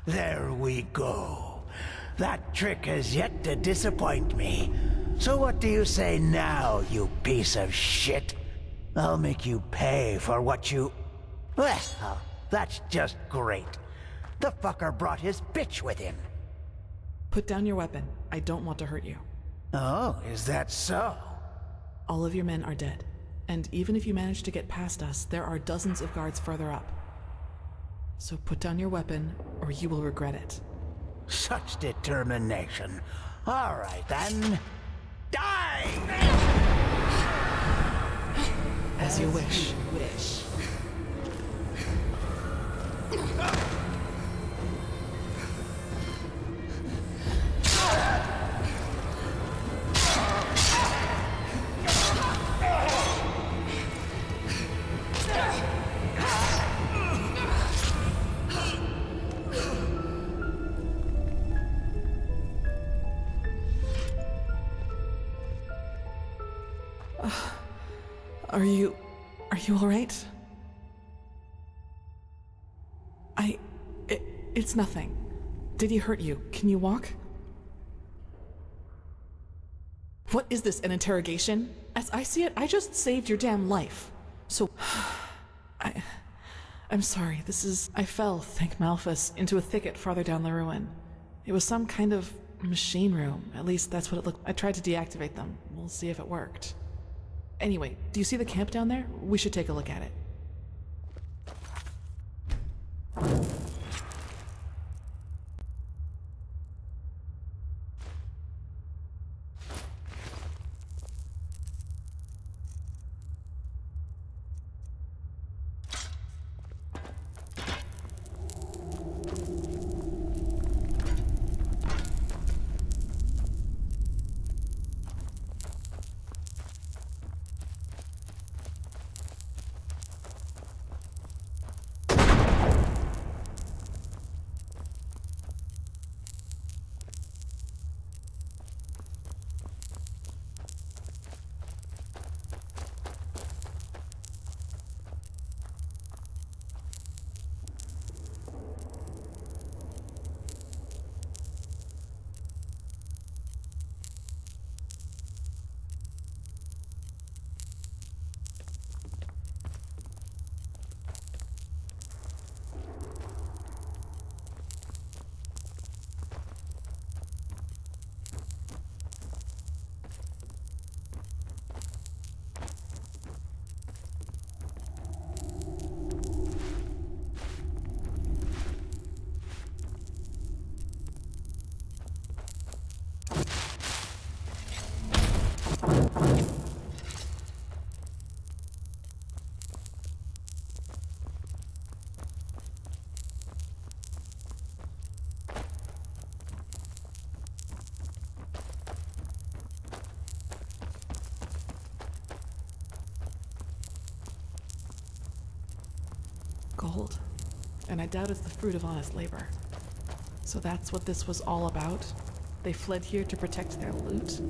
There we go. That trick has yet to disappoint me. So what do you say now, you piece of shit? I'll make you pay for what you... Well, that's just great. The fucker brought his bitch with him. Put down your weapon. I don't want to hurt you. Oh, is that so? All of your men are dead. And even if you manage to get past us, there are dozens of guards further up. So put down your weapon, or you will regret it. Such determination. All right, then. Die! As you wish. Are you all right? It's nothing. Did he hurt you? Can you walk? What is this, an interrogation? As I see it, I just saved your damn life. So, I'm sorry, I fell, thank Malphas, into a thicket farther down the ruin. It was some kind of machine room. At least that's what it looked. I tried to deactivate them. We'll see if it worked. Anyway, do you see the camp down there? We should take a look at it. Gold. And I doubt it's the fruit of honest labor. So that's what this was all about? They fled here to protect their loot?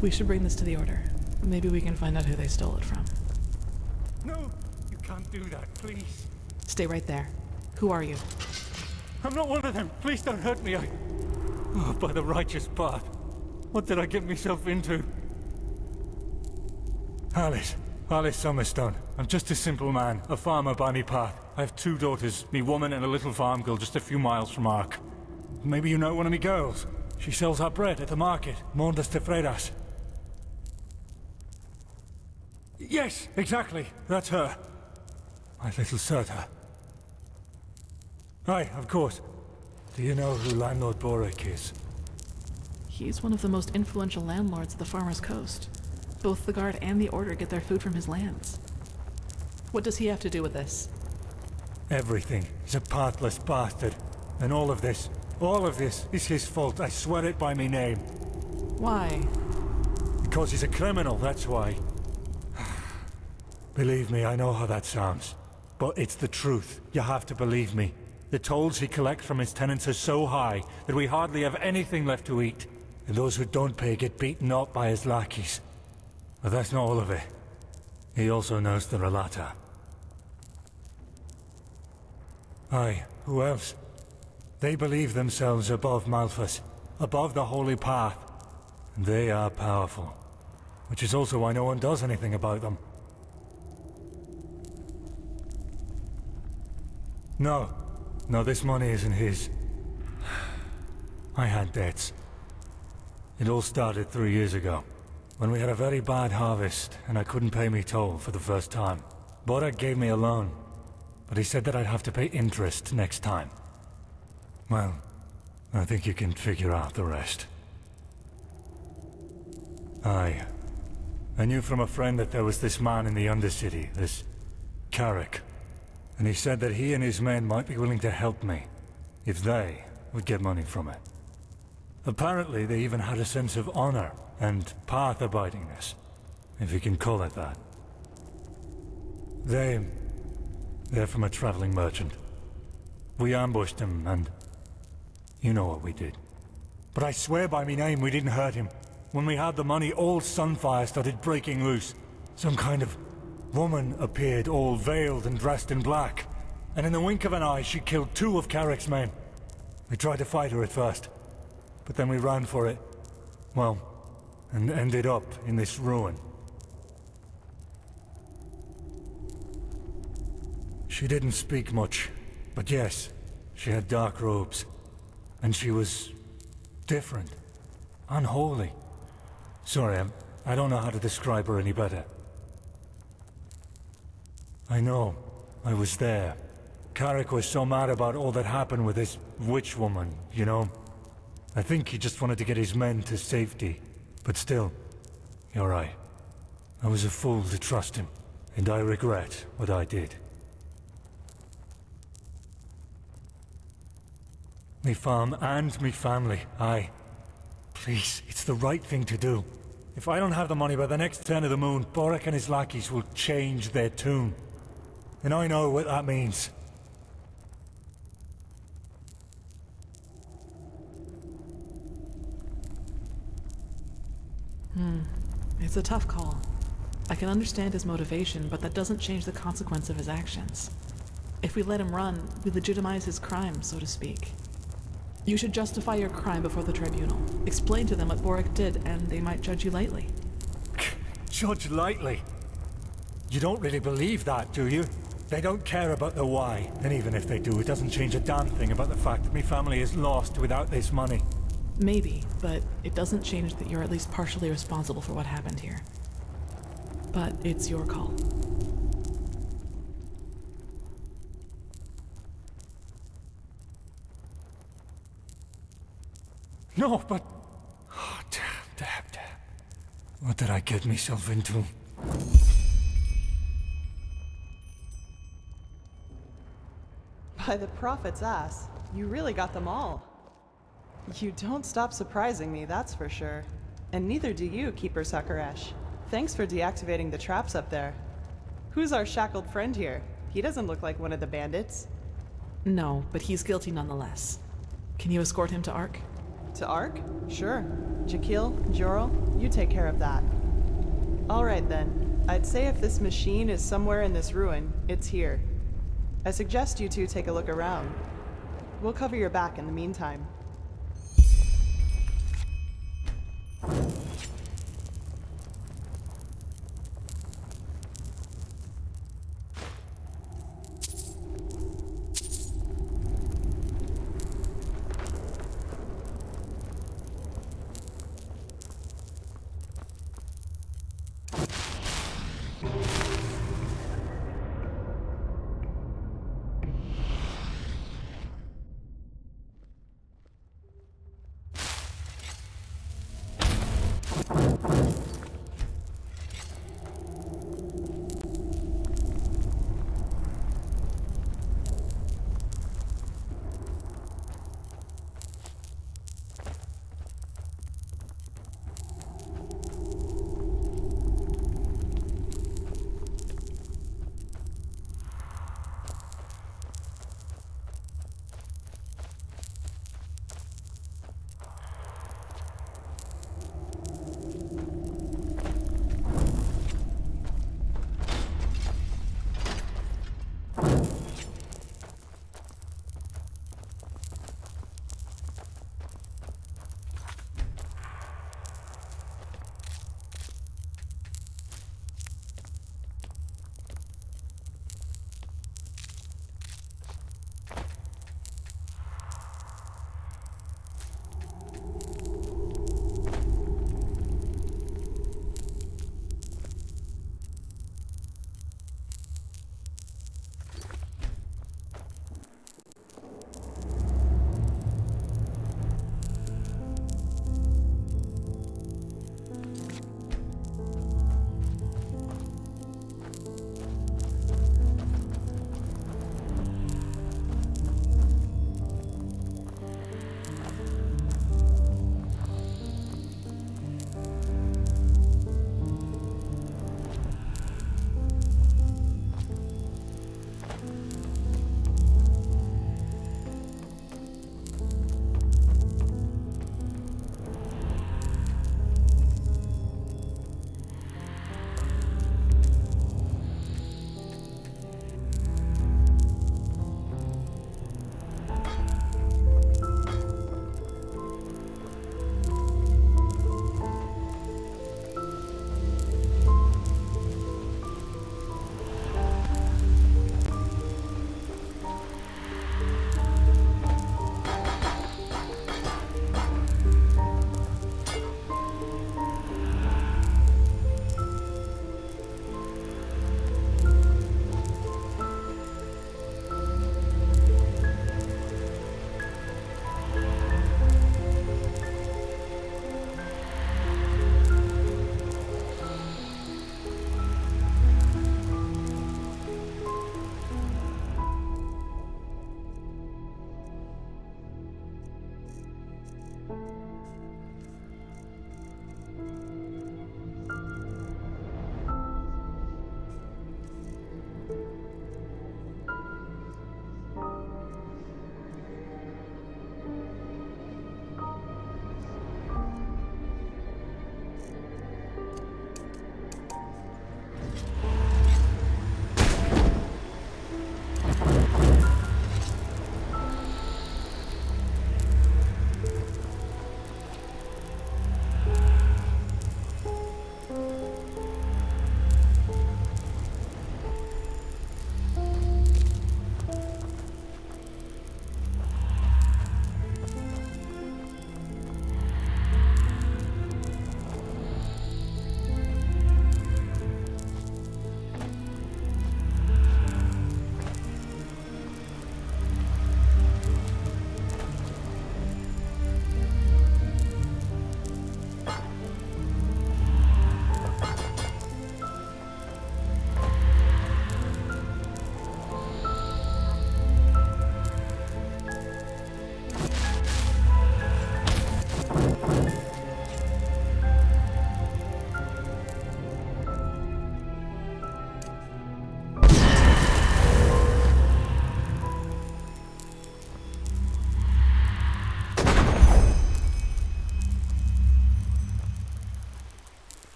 We should bring this to the Order. Maybe we can find out who they stole it from. No! You can't do that, please. Stay right there. Who are you? I'm not one of them. Please don't hurt me. Oh, by the righteous path. What did I get myself into? Alice Summerstone. I'm just a simple man, a farmer by me path. I have 2 daughters, me woman and a little farm girl just a few miles from Ark. Maybe you know one of me girls. She sells our bread at the market, Mondas de Freiras. Yes, exactly. That's her. My little Serta. Aye, of course. Do you know who Landlord Borek is? He's one of the most influential landlords of the Farmer's Coast. Both the Guard and the Order get their food from his lands. What does he have to do with this? Everything. He's a pathless bastard. And all of this is his fault. I swear it by me name. Why? Because he's a criminal, that's why. Believe me, I know how that sounds. But it's the truth. You have to believe me. The tolls he collects from his tenants are so high that we hardly have anything left to eat. And those who don't pay get beaten up by his lackeys. But that's not all of it. He also knows the Relata. Aye, who else? They believe themselves above Malphas, above the Holy Path. And they are powerful. Which is also why no one does anything about them. No. No, this money isn't his. I had debts. It all started 3 years ago, when we had a very bad harvest, and I couldn't pay me toll for the first time. Borak gave me a loan, but he said that I'd have to pay interest next time. Well, I think you can figure out the rest. I knew from a friend that there was this man in the Undercity, this Carrick, and he said that he and his men might be willing to help me, if they would get money from it. Apparently, they even had a sense of honor and path-abidingness, if you can call it that. They're from a traveling merchant. We ambushed him, and you know what we did. But I swear by me name we didn't hurt him. When we had the money, all Sunfire started breaking loose. Some kind of woman appeared, all veiled and dressed in black. And in the wink of an eye, she killed 2 of Carrick's men. We tried to fight her at first, but then we ran for it. Well, and ended up in this ruin. She didn't speak much, but yes, she had dark robes. And she was different. Unholy. Sorry, I don't know how to describe her any better. I know. I was there. Carrick was so mad about all that happened with this witch woman, you know? I think he just wanted to get his men to safety. But still, you're right. I was a fool to trust him, and I regret what I did. Me farm and me family, aye. Please, it's the right thing to do. If I don't have the money by the next turn of the moon, Borak and his lackeys will change their tune. And I know what that means. It's a tough call. I can understand his motivation, but that doesn't change the consequence of his actions. If we let him run, we legitimize his crime, so to speak. You should justify your crime before the tribunal. Explain to them what Borak did, and they might judge you lightly. Judge lightly? You don't really believe that, do you? They don't care about the why, and even if they do, it doesn't change a damn thing about the fact that my family is lost without this money. Maybe, but it doesn't change that you're at least partially responsible for what happened here. But it's your call. No, but... Oh, damn. What did I get myself into? By the prophet's ass, you really got them all. You don't stop surprising me, that's for sure. And neither do you, Keeper Sakaresh. Thanks for deactivating the traps up there. Who's our shackled friend here? He doesn't look like one of the bandits. No, but he's guilty nonetheless. Can you escort him to Ark? To Ark? Sure. Jakil, Jorel, you take care of that. Alright then. I'd say if this machine is somewhere in this ruin, it's here. I suggest you two take a look around. We'll cover your back in the meantime.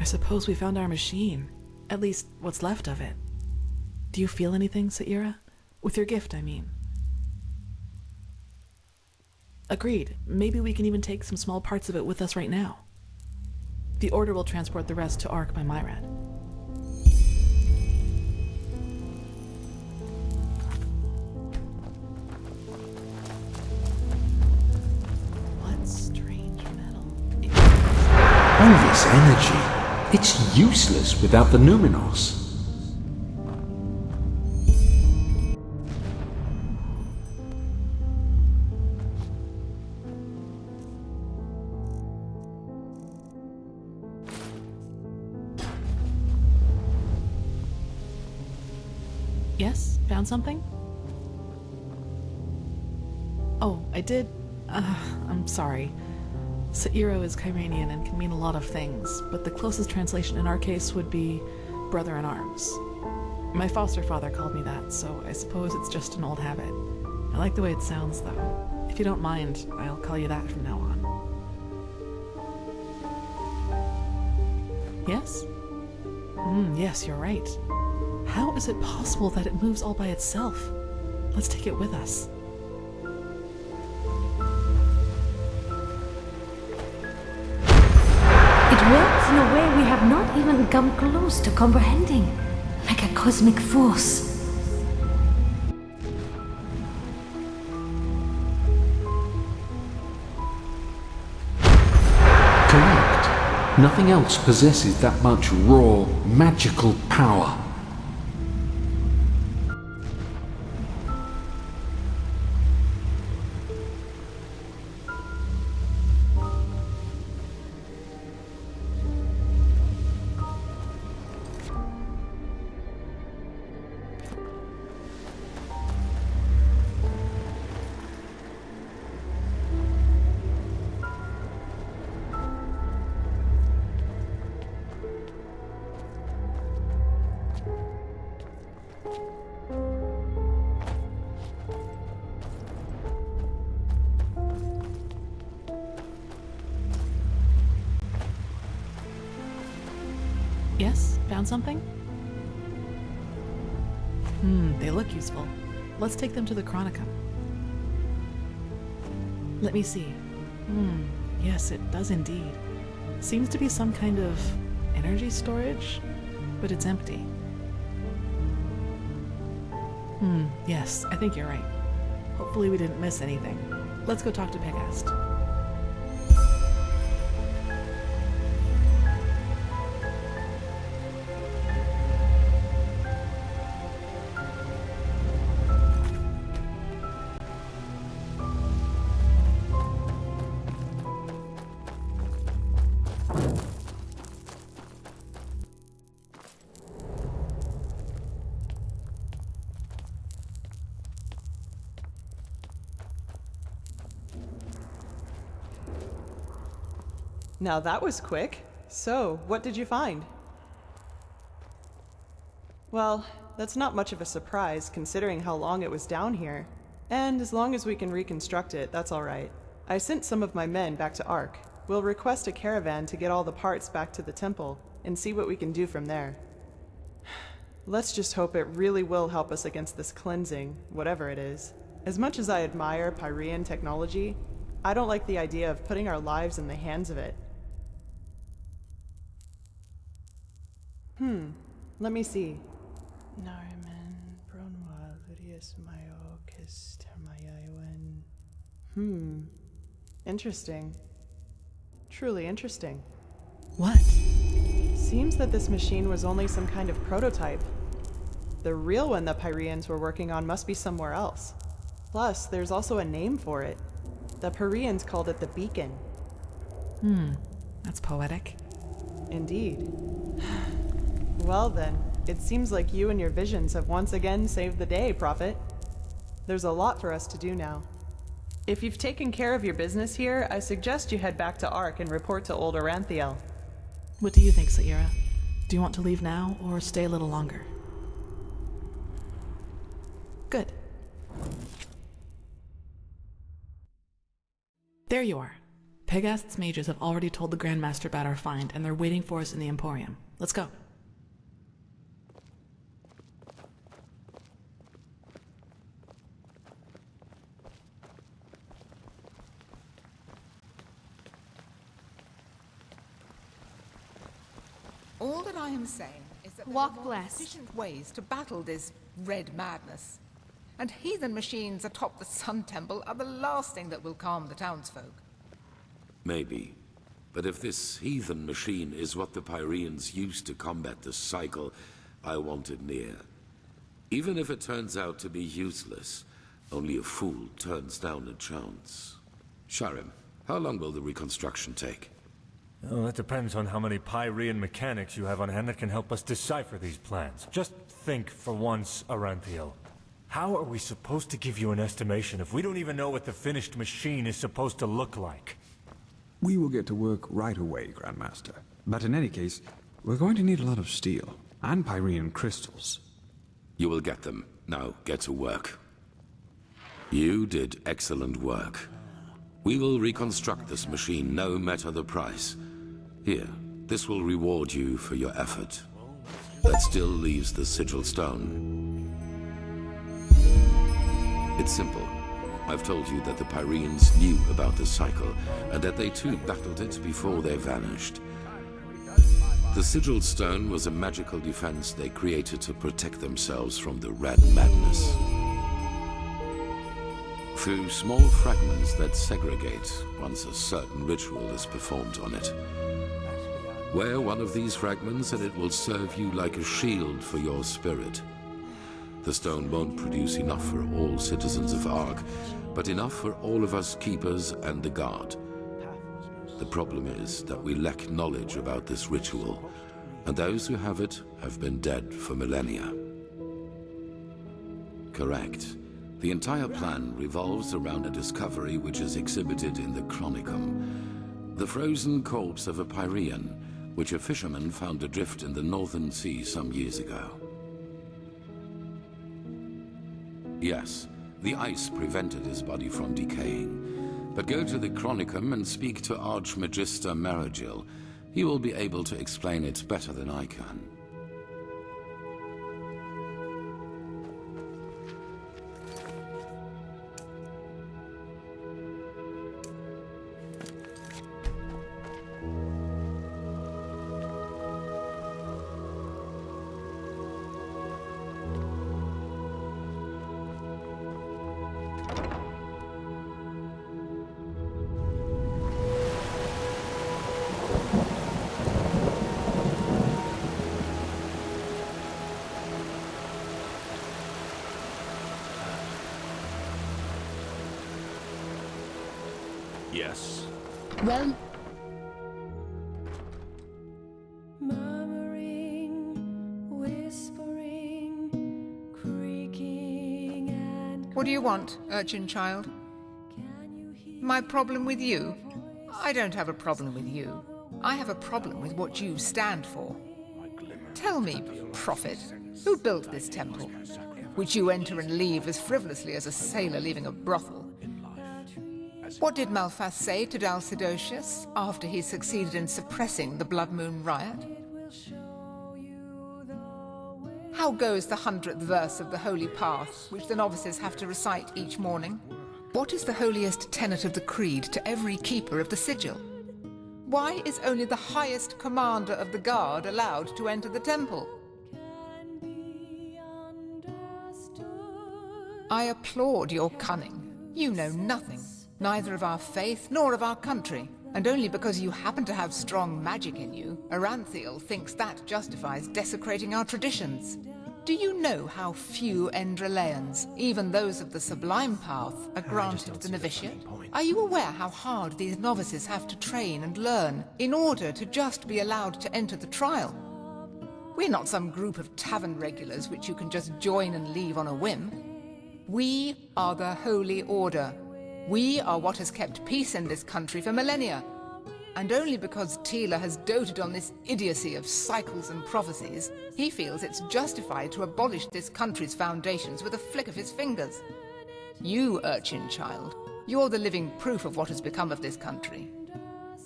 I suppose we found our machine. At least, what's left of it. Do you feel anything, Saira? With your gift, I mean. Agreed. Maybe we can even take some small parts of it with us right now. The Order will transport the rest to Ark by Myrad. What strange metal? All this energy, it's useless without the Numinos. Yes? Found something? Oh, I did. I'm sorry. Sairo is Kyranian and can mean a lot of things, but the closest translation in our case would be brother in arms. My foster father called me that, so I suppose it's just an old habit. I like the way it sounds, though. If you don't mind, I'll call you that from now on. Yes? Yes, you're right. How is it possible that it moves all by itself? Let's take it with us. It works in a way we have not even come close to comprehending, like a cosmic force. Correct. Nothing else possesses that much raw, magical power. Yes? Found something? They look useful. Let's take them to the Chronicum. Let me see. Yes, it does indeed. Seems to be some kind of energy storage, but it's empty. Yes, I think you're right. Hopefully we didn't miss anything. Let's go talk to Pegast. Now that was quick. So, what did you find? Well, that's not much of a surprise considering how long it was down here. And as long as we can reconstruct it, that's alright. I sent some of my men back to Ark. We'll request a caravan to get all the parts back to the temple and see what we can do from there. Let's just hope it really will help us against this cleansing, whatever it is. As much as I admire Pyrean technology, I don't like the idea of putting our lives in the hands of it. Let me see. Interesting. Truly interesting. What? Seems that this machine was only some kind of prototype. The real one the Pyreans were working on must be somewhere else. Plus, there's also a name for it. The Pyreans called it the Beacon. That's poetic. Indeed. Well then, it seems like you and your visions have once again saved the day, Prophet. There's a lot for us to do now. If you've taken care of your business here, I suggest you head back to Ark and report to old Oranthiel. What do you think, Saira? Do you want to leave now or stay a little longer? Good. There you are. Pegast's mages have already told the Grandmaster about our find, and they're waiting for us in the Emporium. Let's go. All that I am saying is that there Walk are more blessed. efficient ways to battle this red madness. And heathen machines atop the Sun Temple are the last thing that will calm the townsfolk. Maybe. But if this heathen machine is what the Pyreans used to combat the cycle, I want it near. Even if it turns out to be useless, only a fool turns down a chance. Sharim, how long will the reconstruction take? Well, that depends on how many Pyrean mechanics you have on hand that can help us decipher these plans. Just think for once, Aranthiel. How are we supposed to give you an estimation if we don't even know what the finished machine is supposed to look like? We will get to work right away, Grandmaster. But in any case, we're going to need a lot of steel and Pyrean crystals. You will get them. Now, get to work. You did excellent work. We will reconstruct this machine, no matter the price. Here, this will reward you for your effort. That still leaves the sigil stone. It's simple. I've told you that the Pyreans knew about the cycle, and that they too battled it before they vanished. The sigil stone was a magical defense they created to protect themselves from the red madness. Through small fragments that segregate once a certain ritual is performed on it. Wear one of these fragments and it will serve you like a shield for your spirit. The stone won't produce enough for all citizens of Ark, but enough for all of us keepers and the guard. The problem is that we lack knowledge about this ritual, and those who have it have been dead for millennia. Correct. The entire plan revolves around a discovery which is exhibited in the Chronicum. The frozen corpse of a Pyrean, which a fisherman found adrift in the Northern Sea some years ago. Yes, the ice prevented his body from decaying. But go to the Chronicum and speak to Archmagister Maragil. He will be able to explain it better than I can. Yes. Well, What do you want, urchin child? My problem with you? I don't have a problem with you. I have a problem with what you stand for. Tell me, prophet, who built this temple, which you enter and leave as frivolously as a sailor leaving a brothel? What did Malphas say to Dalcidocius after he succeeded in suppressing the Blood Moon riot? How goes the 100th verse of the Holy Path, which the novices have to recite each morning? What is the holiest tenet of the Creed to every keeper of the sigil? Why is only the highest commander of the guard allowed to enter the temple? I applaud your cunning. You know nothing, neither of our faith nor of our country. And only because you happen to have strong magic in you, Aranthiel thinks that justifies desecrating our traditions. Do you know how few Enderaleans, even those of the Sublime Path, are granted the novitiate? Are you aware how hard these novices have to train and learn in order to just be allowed to enter the trial? We're not some group of tavern regulars which you can just join and leave on a whim. We are the Holy Order. We are what has kept peace in this country for millennia. And only because Tila has doted on this idiocy of cycles and prophecies, he feels it's justified to abolish this country's foundations with a flick of his fingers. You, urchin child, you're the living proof of what has become of this country.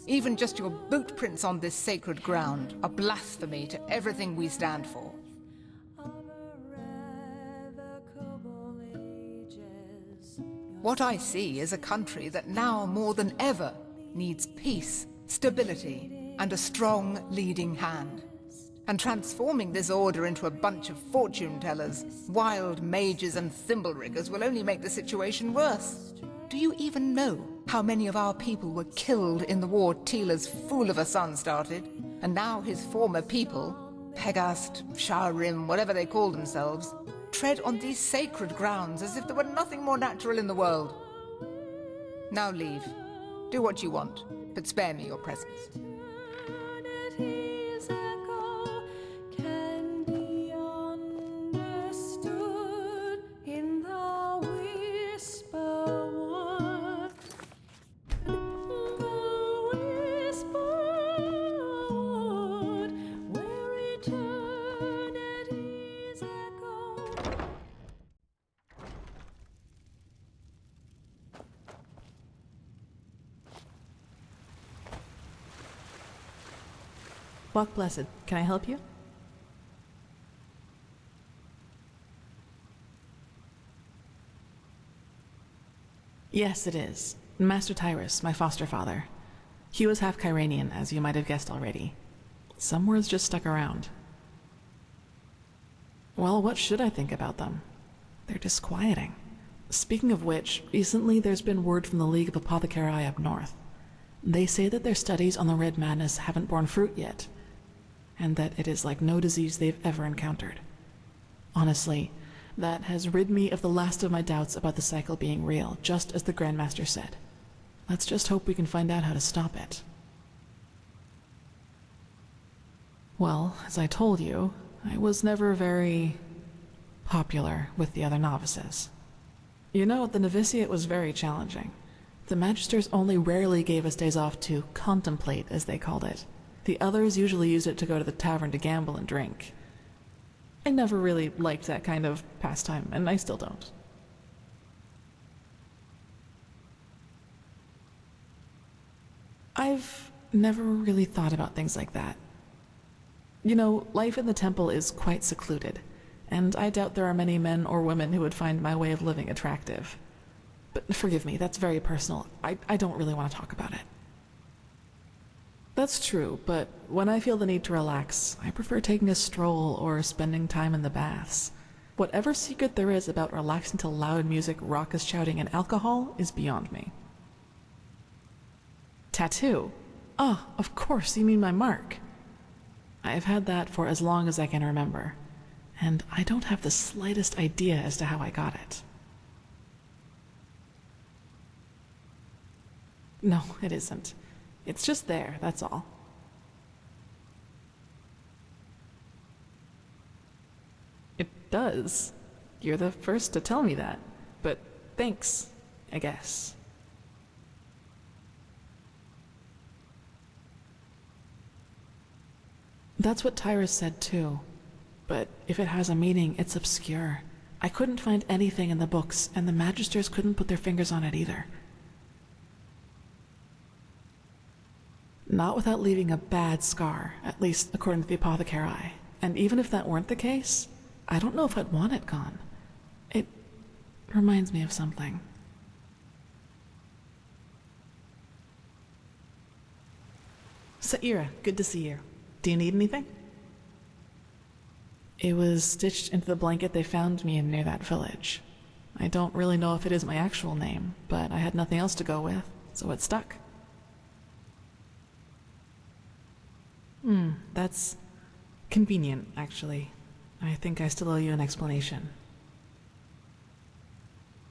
Even just your boot prints on this sacred ground are blasphemy to everything we stand for. What I see is a country that now more than ever needs peace, stability, and a strong leading hand. And transforming this order into a bunch of fortune-tellers, wild mages and thimble-riggers will only make the situation worse. Do you even know how many of our people were killed in the war Tila's fool of a son started? And now his former people, Pegast, Sharim, whatever they call themselves, tread on these sacred grounds as if there were nothing more natural in the world. Now leave. Do what you want, but spare me your presence. Walk Blessed, can I help you? Yes, it is. Master Tyrus, my foster father. He was half Kyranian, as you might have guessed already. Some words just stuck around. Well, what should I think about them? They're disquieting. Speaking of which, recently there's been word from the League of Apothecari up north. They say that their studies on the Red Madness haven't borne fruit yet, and that it is like no disease they've ever encountered. Honestly, that has rid me of the last of my doubts about the cycle being real, just as the Grandmaster said. Let's just hope we can find out how to stop it. Well, as I told you, I was never very popular with the other novices. You know, the novitiate was very challenging. The Magisters only rarely gave us days off to contemplate, as they called it. The others usually used it to go to the tavern to gamble and drink. I never really liked that kind of pastime, and I still don't. I've never really thought about things like that. You know, life in the temple is quite secluded, and I doubt there are many men or women who would find my way of living attractive. But forgive me, that's very personal. I don't really want to talk about it. That's true, but when I feel the need to relax, I prefer taking a stroll or spending time in the baths. Whatever secret there is about relaxing to loud music, raucous shouting, and alcohol is beyond me. Tattoo? Ah, of course, you mean my mark. I've had that for as long as I can remember, and I don't have the slightest idea as to how I got it. No, it isn't. It's just there, that's all. It does. You're the first to tell me that. But thanks, I guess. That's what Tyrus said too. But if it has a meaning, it's obscure. I couldn't find anything in the books, and the Magisters couldn't put their fingers on it either. Not without leaving a bad scar, at least according to the Apothecari. And even if that weren't the case, I don't know if I'd want it gone. It reminds me of something. Saira, good to see you. Do you need anything? It was stitched into the blanket they found me in near that village. I don't really know if it is my actual name, but I had nothing else to go with, so it stuck. That's convenient, actually. I think I still owe you an explanation.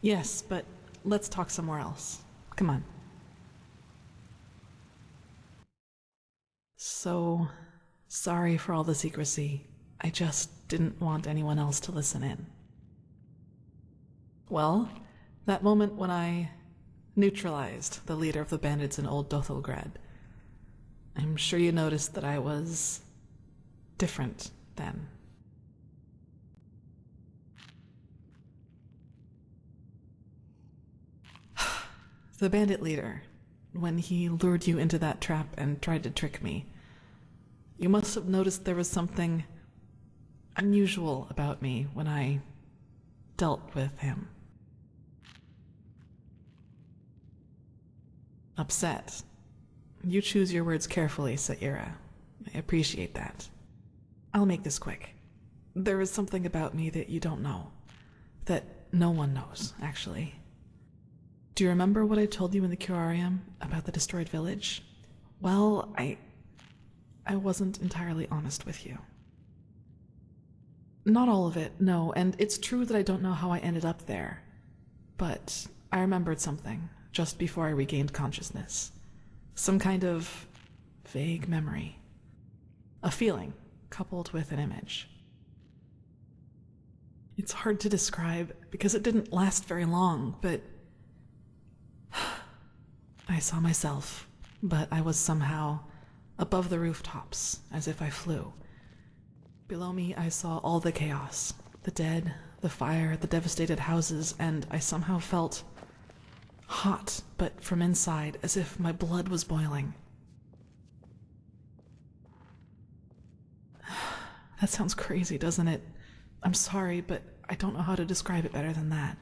Yes, but let's talk somewhere else. Come on. So, sorry for all the secrecy. I just didn't want anyone else to listen in. Well, that moment when I neutralized the leader of the bandits in Old Dothelgrad, I'm sure you noticed that I was different then. The bandit leader, when he lured you into that trap and tried to trick me. You must have noticed there was something unusual about me when I dealt with him. Upset. You choose your words carefully, Saira. I appreciate that. I'll make this quick. There is something about me that you don't know. That no one knows, actually. Do you remember what I told you in the curarium about the destroyed village? Well, I wasn't entirely honest with you. Not all of it, no, and it's true that I don't know how I ended up there. But I remembered something just before I regained consciousness. Some kind of vague memory. A feeling coupled with an image. It's hard to describe because it didn't last very long, but I saw myself, but I was somehow above the rooftops, as if I flew. Below me, I saw all the chaos, the dead, the fire, the devastated houses, and I somehow felt hot, but from inside, as if my blood was boiling. That sounds crazy, doesn't it? I'm sorry, but I don't know how to describe it better than that.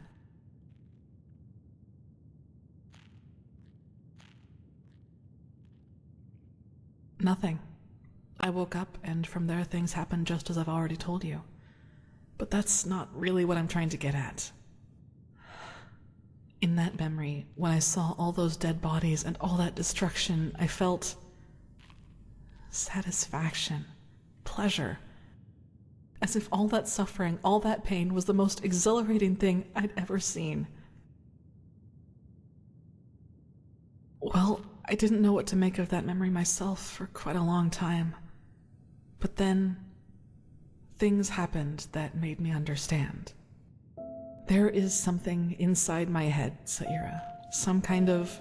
Nothing. I woke up, and from there things happened just as I've already told you. But that's not really what I'm trying to get at. In that memory, when I saw all those dead bodies and all that destruction, I felt satisfaction, pleasure. As if all that suffering, all that pain was the most exhilarating thing I'd ever seen. Well, I didn't know what to make of that memory myself for quite a long time. But then, things happened that made me understand. There is something inside my head, Saira. Some kind of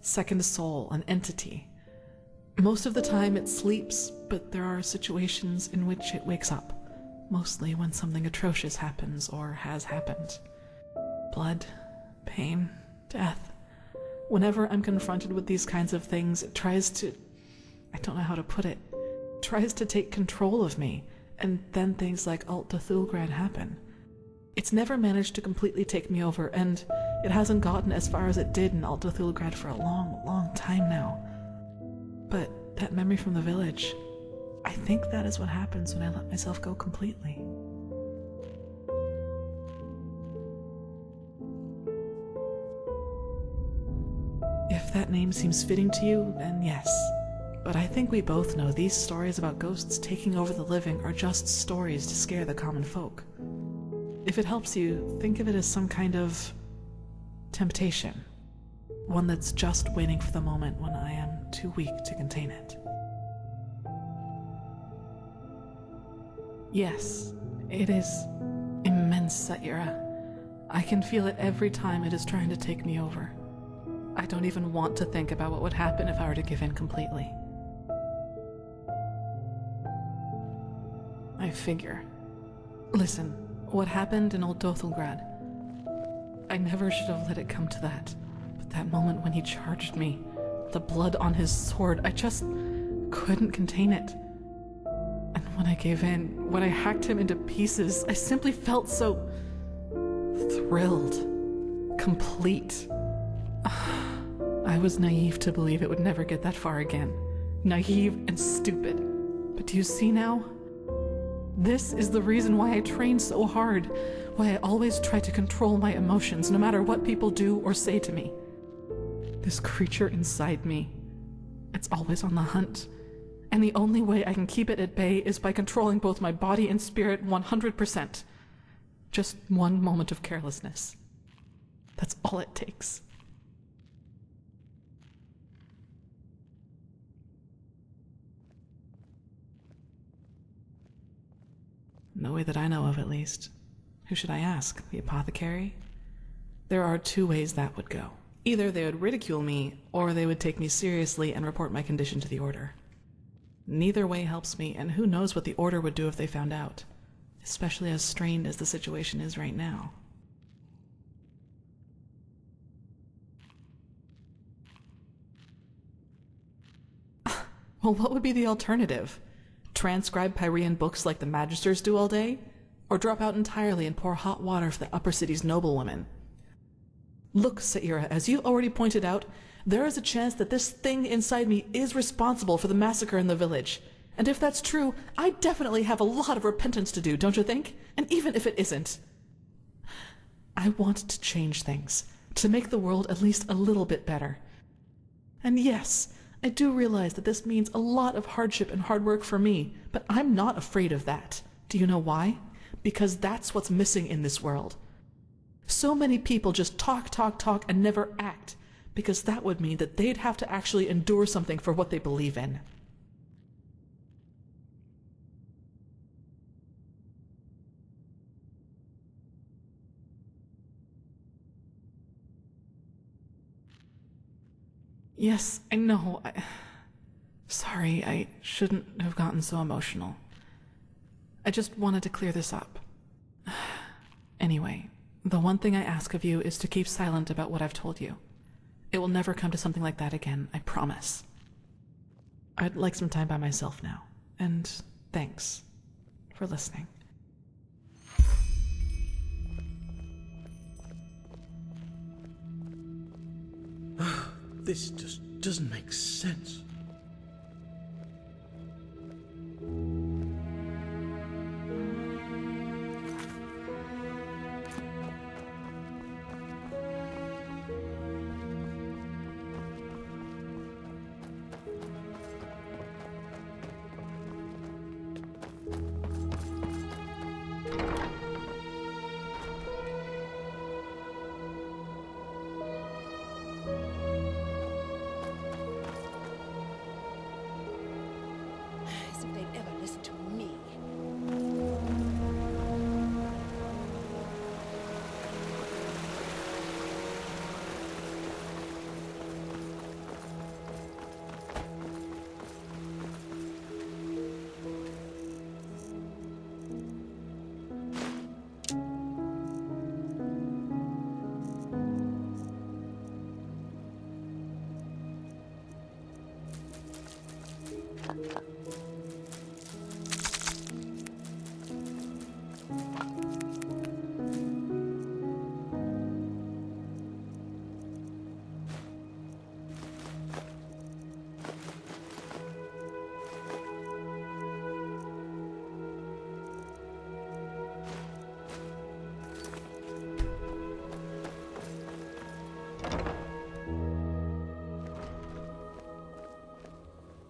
second soul, an entity. Most of the time it sleeps, but there are situations in which it wakes up. Mostly when something atrocious happens or has happened. Blood, pain, death. Whenever I'm confronted with these kinds of things, it tries to... I don't know how to put it. Tries to take control of me, and then things like Alt Dathulgrad happen. It's never managed to completely take me over, and it hasn't gotten as far as it did in Alt Dathulgrad for a long, long time now. But that memory from the village, I think that is what happens when I let myself go completely. If that name seems fitting to you, then yes. But I think we both know these stories about ghosts taking over the living are just stories to scare the common folk. If it helps you, think of it as some kind of temptation. One that's just waiting for the moment when I am too weak to contain it. Yes, it is immense, Saira. I can feel it every time it is trying to take me over. I don't even want to think about what would happen if I were to give in completely. I figure. Listen, what happened in Old Dothelgrad? I never should have let it come to that. But that moment when he charged me, the blood on his sword, I just couldn't contain it. And when I gave in, when I hacked him into pieces, I simply felt so thrilled, complete. I was naive to believe it would never get that far again. Naive and stupid. But do you see now? This is the reason why I train so hard, why I always try to control my emotions no matter what people do or say to me. This creature inside me, it's always on the hunt. And the only way I can keep it at bay is by controlling both my body and spirit 100%. Just one moment of carelessness. That's all it takes. No way that I know of, at least. Who should I ask? The apothecary? There are two ways that would go. Either they would ridicule me, or they would take me seriously and report my condition to the Order. Neither way helps me, and who knows what the Order would do if they found out, especially as strained as the situation is right now. Well, what would be the alternative? Transcribe Pyrean books like the Magisters do all day? Or drop out entirely and pour hot water for the upper city's noblewomen? Look, Saira, as you've already pointed out, there is a chance that this thing inside me is responsible for the massacre in the village. And if that's true, I definitely have a lot of repentance to do, don't you think? And even if it isn't, I want to change things, to make the world at least a little bit better. And yes, I do realize that this means a lot of hardship and hard work for me, but I'm not afraid of that. Do you know why? Because that's what's missing in this world. So many people just talk, and never act, because that would mean that they'd have to actually endure something for what they believe in. Yes, I know. Sorry, I shouldn't have gotten so emotional. I just wanted to clear this up. Anyway, the one thing I ask of you is to keep silent about what I've told you. It will never come to something like that again, I promise. I'd like some time by myself now, and thanks for listening. This just doesn't make sense. As if they'd ever listen to me.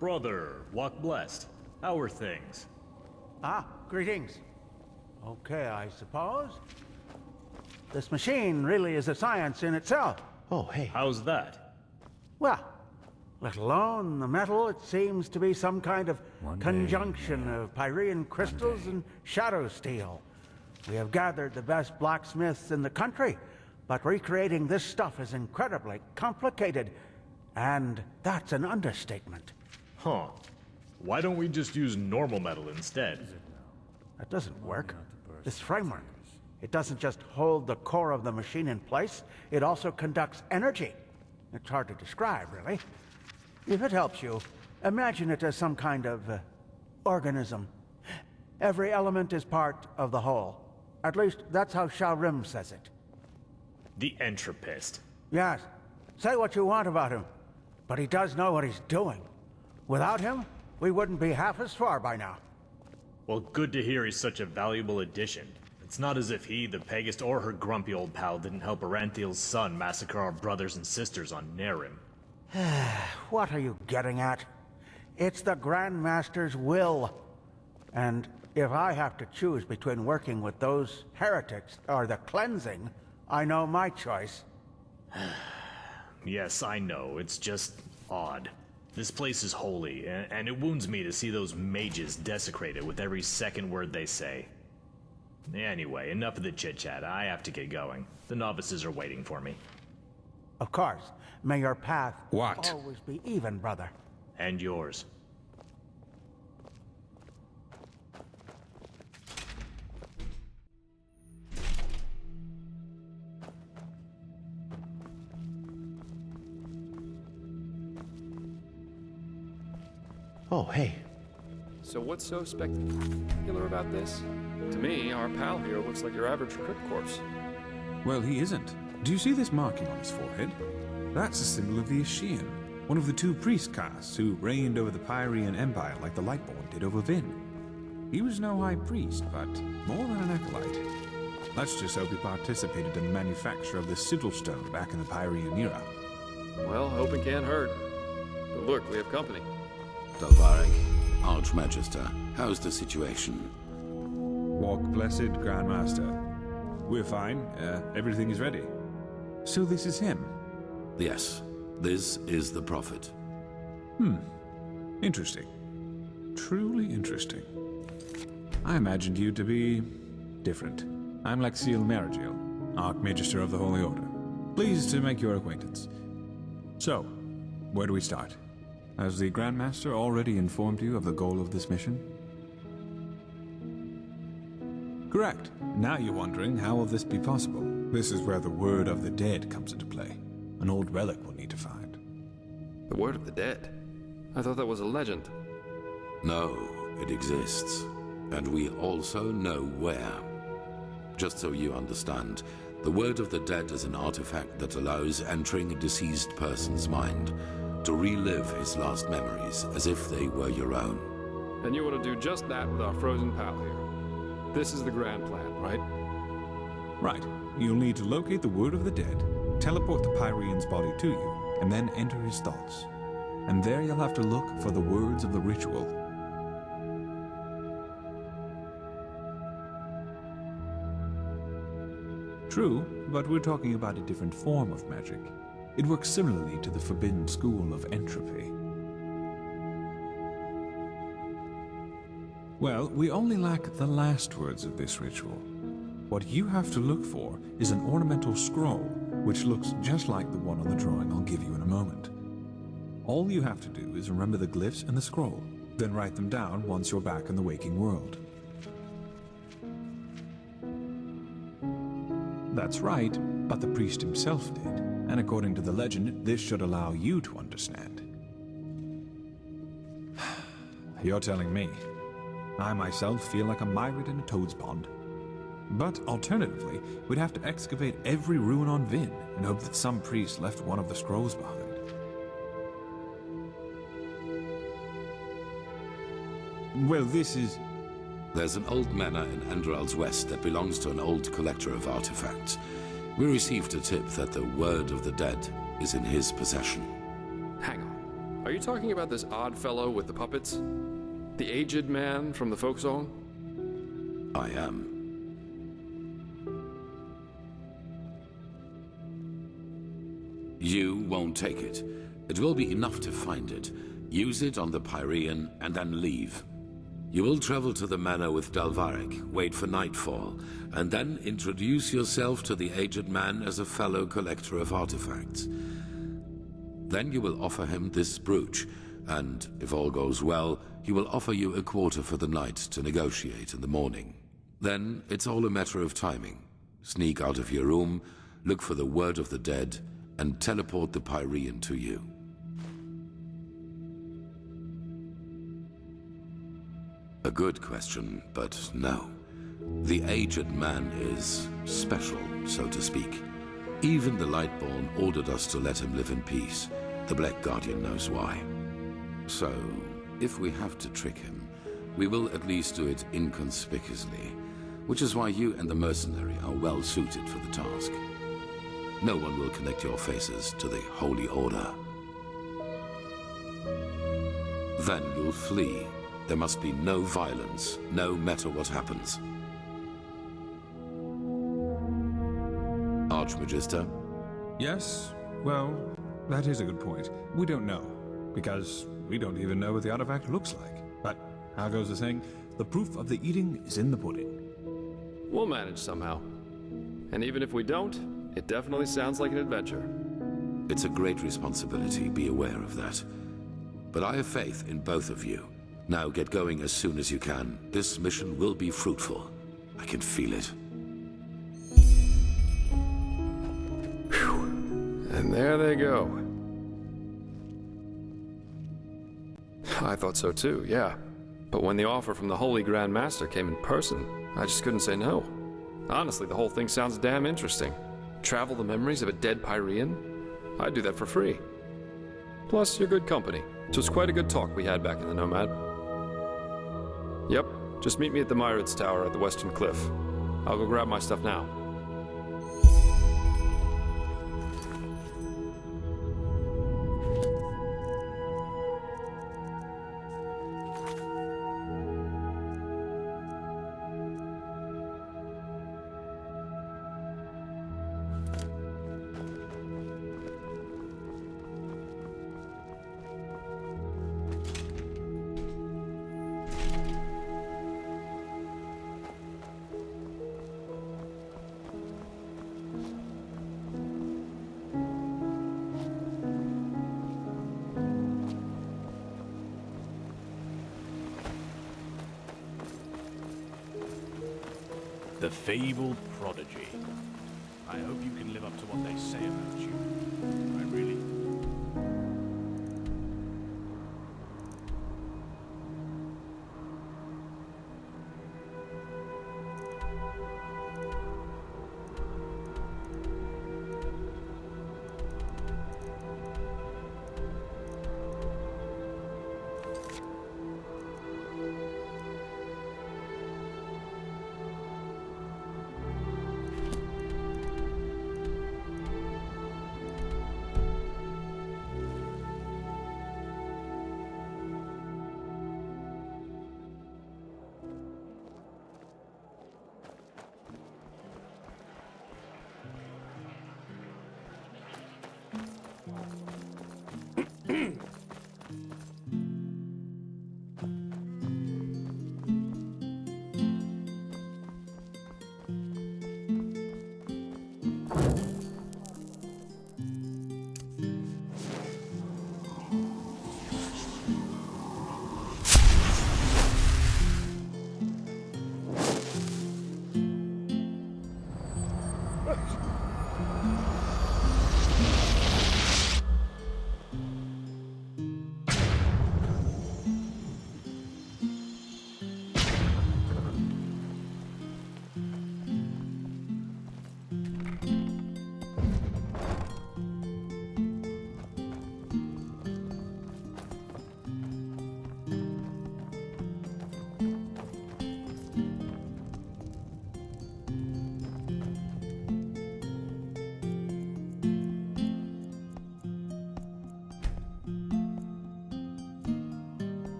Brother, walk blessed. How are things? Ah, greetings. Okay, I suppose. This machine really is a science in itself. Oh, hey. How's that? Well, let alone the metal, it seems to be some kind of conjunction of Pyrean crystals and shadow steel. We have gathered the best blacksmiths in the country, but recreating this stuff is incredibly complicated, and that's an understatement. Huh. Why don't we just use normal metal instead? That doesn't work. This framework, it doesn't just hold the core of the machine in place, it also conducts energy. It's hard to describe, really. If it helps you, imagine it as some kind of organism. Every element is part of the whole. At least, that's how Shao-Rim says it. The entropist. Yes. Say what you want about him, but he does know what he's doing. Without him, we wouldn't be half as far by now. Well, good to hear he's such a valuable addition. It's not as if he, the Pegist, or her grumpy old pal didn't help Aranthiel's son massacre our brothers and sisters on Nerim. What are you getting at? It's the Grand Master's will. And if I have to choose between working with those heretics or the cleansing, I know my choice. Yes, I know. It's just odd. This place is holy, and it wounds me to see those mages desecrated with every second word they say. Anyway, enough of the chit-chat. I have to get going. The novices are waiting for me. Of course. May your path What? always be even, brother. And yours. Oh, hey. So what's so spectacular about this? To me, our pal here looks like your average crypt corpse. Well, he isn't. Do you see this marking on his forehead? That's a symbol of the Ashian, one of the two priest castes who reigned over the Pyrean Empire like the Lightborn did over Vin. He was no high priest, but more than an acolyte. Let's just hope he participated in the manufacture of the sigil stone back in the Pyrean era. Well, hoping can't hurt. But look, we have company. Dalvarek, Archmagister, how's the situation? Walk blessed, Grandmaster. We're fine. Everything is ready. So this is him? Yes, this is the Prophet. Interesting. Truly interesting. I imagined you to be different. I'm Lexiel Marigil, Archmagister of the Holy Order. Pleased to make your acquaintance. So, where do we start? Has the Grandmaster already informed you of the goal of this mission? Correct. Now you're wondering how will this be possible? This is where the Word of the Dead comes into play. An old relic we'll need to find. The Word of the Dead? I thought that was a legend. No, it exists. And we also know where. Just so you understand, the Word of the Dead is an artifact that allows entering a deceased person's mind to relive his last memories as if they were your own. And you want to do just that with our frozen pal here. This is the grand plan, right? Right. You'll need to locate the Word of the Dead, teleport the Pyrean's body to you, and then enter his thoughts. And there you'll have to look for the words of the ritual. True, but we're talking about a different form of magic. It works similarly to the forbidden school of entropy. Well, we only lack the last words of this ritual. What you have to look for is an ornamental scroll, which looks just like the one on the drawing I'll give you in a moment. All you have to do is remember the glyphs and the scroll, then write them down once you're back in the waking world. That's right, but the priest himself did, and according to the legend, this should allow you to understand. You're telling me. I myself feel like a myriad in a toad's pond. But alternatively, we'd have to excavate every ruin on Vin and hope that some priest left one of the scrolls behind. Well, this is... There's an old manor in Enderal's west that belongs to an old collector of artifacts. We received a tip that the Word of the Dead is in his possession. Hang on. Are you talking about this odd fellow with the puppets? The aged man from the folk song? I am. You won't take it. It will be enough to find it. Use it on the Pyrean and then leave. You will travel to the manor with Dalvarek, wait for nightfall, and then introduce yourself to the aged man as a fellow collector of artifacts. Then you will offer him this brooch, and if all goes well, he will offer you a quarter for the night to negotiate in the morning. Then it's all a matter of timing. Sneak out of your room, look for the Word of the Dead, and teleport the Pyrean to you. A good question, but no. The aged man is special, so to speak. Even the Lightborn ordered us to let him live in peace. The Black Guardian knows why. So, if we have to trick him, we will at least do it inconspicuously, which is why you and the mercenary are well suited for the task. No one will connect your faces to the Holy Order. Then you'll flee. There must be no violence, no matter what happens. Archmagister? Yes? Well, that is a good point. We don't know, because we don't even know what the artifact looks like. But, how goes the saying? The proof of the eating is in the pudding. We'll manage somehow. And even if we don't, it definitely sounds like an adventure. It's a great responsibility, be aware of that. But I have faith in both of you. Now get going as soon as you can. This mission will be fruitful. I can feel it. Whew. And there they go. I thought so too, yeah. But when the offer from the Holy Grand Master came in person, I just couldn't say no. Honestly, the whole thing sounds damn interesting. Travel the memories of a dead Pyrean? I'd do that for free. Plus, you're good company. It was quite a good talk we had back in the Nomad. Yep, just meet me at the Myrids Tower at the Western Cliff. I'll go grab my stuff now. The fabled prodigy. I hope you can live up to what they say about you. I really...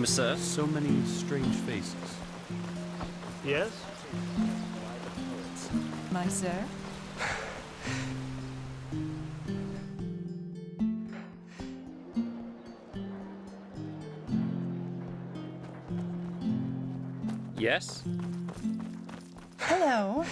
Sir? So many strange faces. Yes? My sir? Yes? Hello.